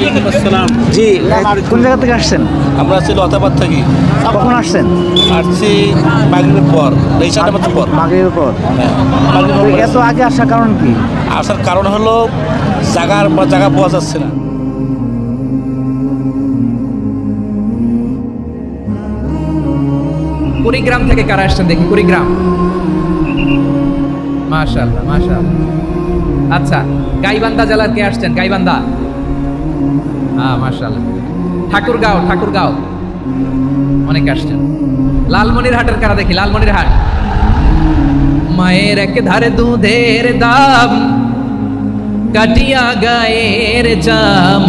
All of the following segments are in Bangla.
আসসালাম। জি, কোন জায়গা থেকে আসছেন? আমরা আছি লতাবাদ থাকি। কখন আসছেন? আসছি মাগরিবের পর, এই 7:00 পর। মাগরিবের পর। হ্যাঁ, মাগরিবের পর এত আগে আসার কারণ কি? আসার কারণ হলো জায়গা পাওয়া যাচ্ছে না। কুড়িগ্রাম থেকে কারা আসছেন দেখি? কুড়িগ্রাম, মাশাআল্লাহ মাশাআল্লাহ। আচ্ছা, গাইবান্ধা জেলার কে আসছেন? গাইবান্ধা, হ্যাঁ মাশাআল্লাহ। ঠাকুরগাঁও অনেক আসছেন। লালমনিরহাটের কারা দেখি? লালমনিরহাট। মায়ের এক ধারে দুধের দাম, কাটিয়া গায়ের জাম,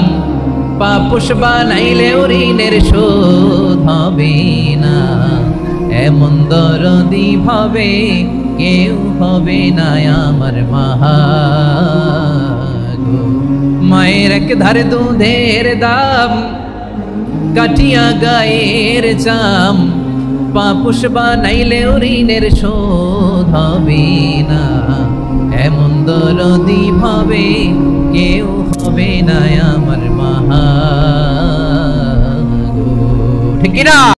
পাপুষ বানাইলেও ঋণের শোধ হবে না, এমন দরদি ভাবে কেউ হবে না আমার মাগো। মায়ের এক ধারে দুধের দাম, কাটিয়া গায়ের জাম, পাপুষ বানাইলেও ঋণের শোধ হবে না, এমন দরদি ভাবে কেউ হবে না আমার মাগো। ঠিক কিনা?